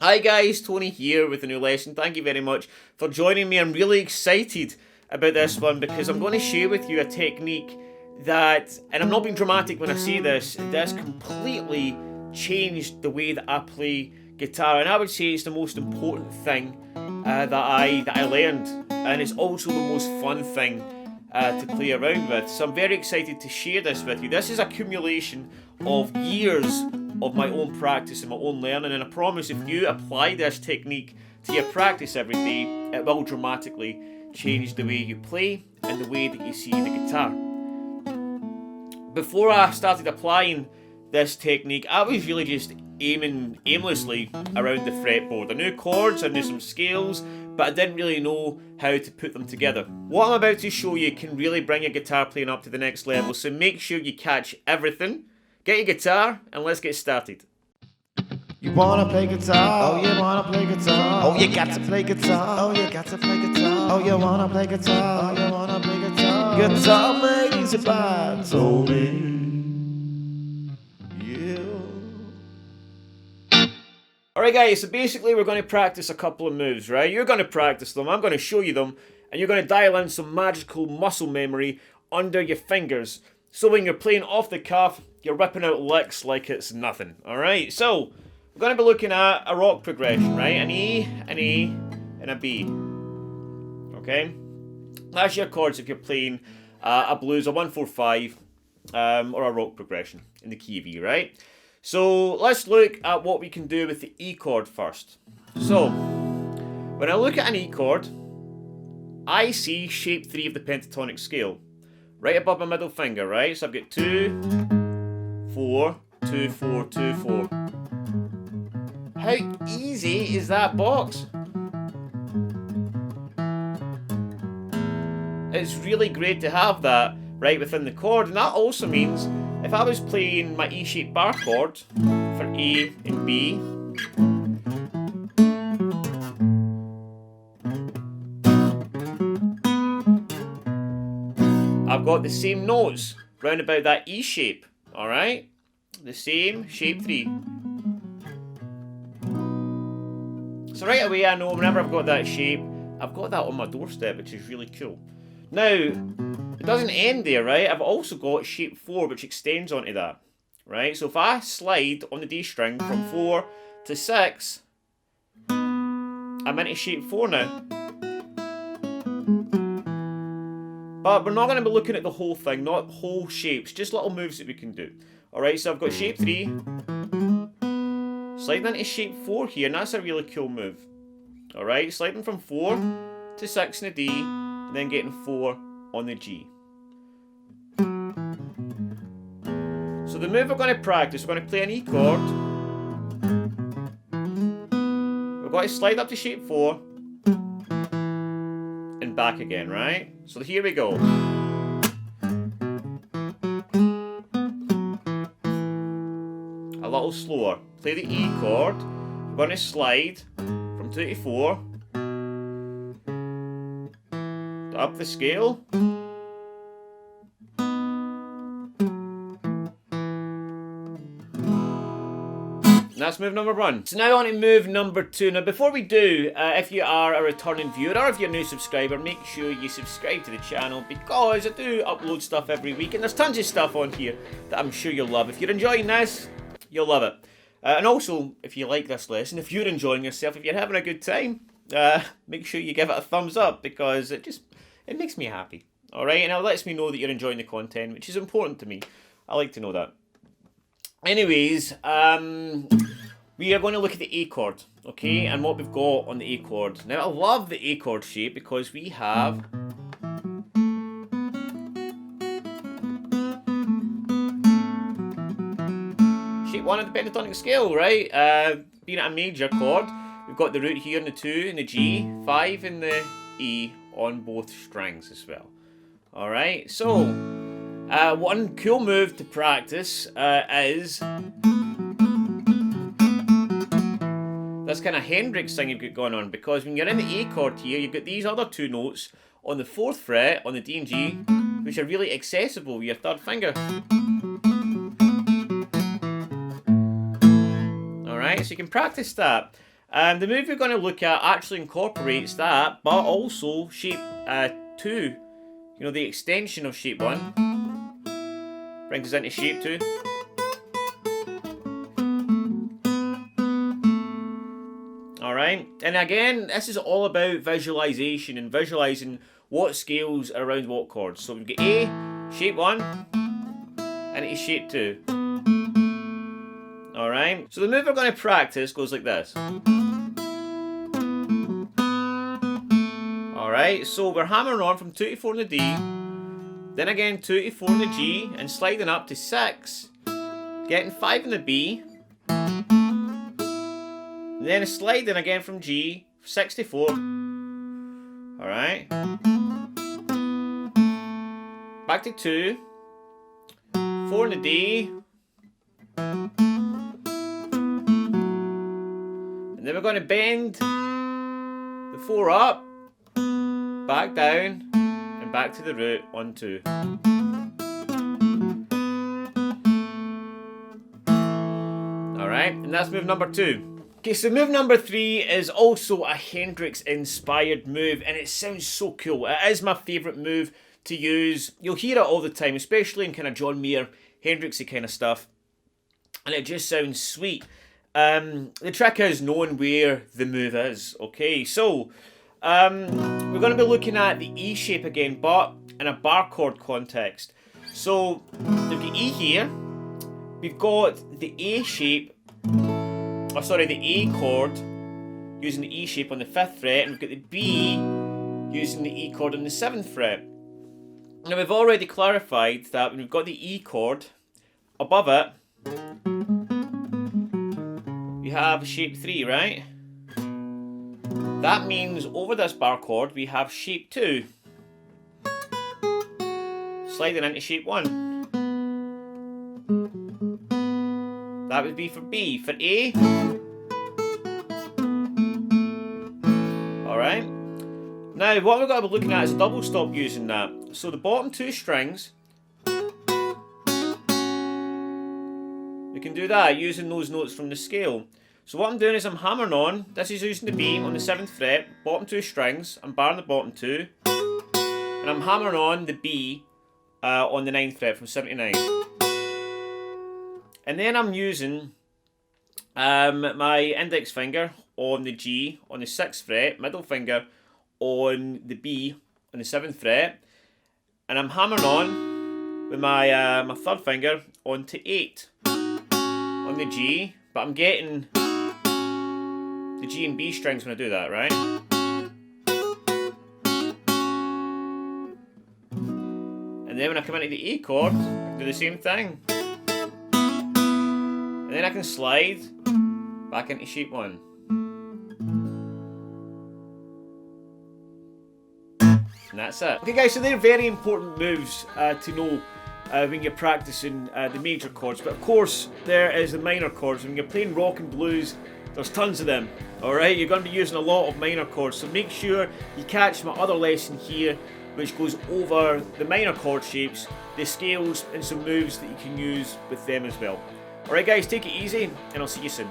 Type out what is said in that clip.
Hi guys, Tony here with a new lesson. Thank you very much for joining me. I'm really excited about this one because I'm going to share with you a technique that, and I'm not being dramatic when I say this completely changed the way that I play guitar, and I would say it's the most important thing that I learned, and it's also the most fun thing to play around with. So I'm very excited to share this with you. This is accumulation of years of my own practice and my own learning, and I promise if you apply this technique to your practice every day, it will dramatically change the way you play and the way that you see the guitar. Before I started applying this technique, I was really just aiming aimlessly around the fretboard. I knew chords, I knew some scales, but I didn't really know how to put them together. What I'm about to show you can really bring your guitar playing up to the next level, so make sure you catch everything. Get your guitar and let's get started. You wanna play guitar? Oh, you wanna play guitar? Oh, you got to play guitar? Oh, you got to play guitar? Oh, you wanna play guitar? Oh, you wanna play guitar? Guitar made easy by Tony. Yeah. Alright guys, so basically we're going to practice a couple of moves, right? You're going to practice them, I'm going to show you them, and you're going to dial in some magical muscle memory under your fingers. So when you're playing off the cuff, you're ripping out licks like it's nothing. Alright, so we're going to be looking at a rock progression, right? An E, an A, and a B. Okay? That's your chords if you're playing a blues, a 1-4-5, or a rock progression in the key of E, right? So let's look at what we can do with the E chord first. So when I look at an E chord, I see shape 3 of the pentatonic scale, right above my middle finger, right? So I've got 2, 4, 2, 4, 2, 4. How easy is that box? It's really great to have that right within the chord, and that also means if I was playing my E-shaped bar chord for A and B, I've got the same notes round about that E shape, alright? The same, shape 3. So right away I know whenever I've got that shape, I've got that on my doorstep, which is really cool. Now, it doesn't end there, right? I've also got shape 4, which extends onto that, right? So if I slide on the D string from 4 to 6, I'm into shape 4 now. But we're not going to be looking at the whole thing, not whole shapes, just little moves that we can do. Alright, so I've got shape 3, sliding into shape 4 here, and that's a really cool move. Alright, sliding from 4 to 6 in the D, and then getting 4 on the G. So the move we're going to practice, we're going to play an E chord. We're going to slide up to shape 4 and back again, right? So here we go. A little slower. Play the E chord. We're going to slide from 2 to 4. Up the scale. That's move number 1. So now on to move number 2. Now before we do, if you are a returning viewer or if you're a new subscriber, make sure you subscribe to the channel because I do upload stuff every week and there's tons of stuff on here that I'm sure you'll love. If you're enjoying this, you'll love it. And also, if you like this lesson, if you're enjoying yourself, if you're having a good time, make sure you give it a thumbs up because it makes me happy. Alright, and it lets me know that you're enjoying the content, which is important to me. I like to know that. Anyways, we are going to look at the A chord, okay, and what we've got on the A chord. Now, I love the A chord shape because we have shape 1 of the pentatonic scale, right? Being a major chord, we've got the root here in the 2 and the G, 5 in the E on both strings as well. Alright, so one cool move to practice is this kind of Hendrix thing you've got going on, because when you're in the A chord here, you've got these other 2 notes on the 4th fret, on the D and G, which are really accessible with your 3rd finger. Alright, so you can practice that. The move we're going to look at actually incorporates that, but also shape 2. You know, the extension of shape 1 brings us into shape 2. Alright, and again, this is all about visualization and visualizing what scales are around what chords. So we've got A, shape 1, and it's shape 2. Alright, so the move we're going to practice goes like this. Alright, so we're hammering on from 2 to 4 in the D, then again 2 to 4 in the G, and sliding up to 6, getting 5 in the B, and then sliding again from G, 6 to 4. Alright. Back to 2, 4 in the D, and then we're going to bend the 4 up, back down, and back to the root, 1, 2. Alright, and that's move number 2. Okay, so move number 3 is also a Hendrix inspired move, and it sounds so cool. It is my favourite move to use. You'll hear it all the time, especially in kind of John Mayer, Hendrixy kind of stuff, and it just sounds sweet. The trick is knowing where the move is. Okay, so we're going to be looking at the E shape again, but in a bar chord context. So we've got E here, we've got the A shape, the A chord using the E shape on the 5th fret, and we've got the B using the E chord on the 7th fret. Now we've already clarified that when we've got the E chord, above it we have shape 3, right? That means over this bar chord we have shape 2, sliding into shape 1. That would be for B. For A, alright. Now what we're going to be looking at is a double stop using that. So the bottom 2 strings, we can do that using those notes from the scale. So what I'm doing is I'm hammering on, this is using the B on the 7th fret, bottom 2 strings, I'm barring the bottom 2, and I'm hammering on the B on the 9th fret from 7 to 9. And then I'm using my index finger on the G on the 6th fret, middle finger on the B on the 7th fret, and I'm hammering on with my my 3rd finger onto 8 on the G, but I'm getting the G and B strings when I do that, right? And then when I come into the A chord, I can do the same thing. And then I can slide back into shape 1. And that's it. Okay guys, so they're very important moves to know when you're practicing the major chords. But of course, there is the minor chords. When you're playing rock and blues, there's tons of them. Alright, you're going to be using a lot of minor chords. So make sure you catch my other lesson here, which goes over the minor chord shapes, the scales, and some moves that you can use with them as well. Alright guys, take it easy, and I'll see you soon.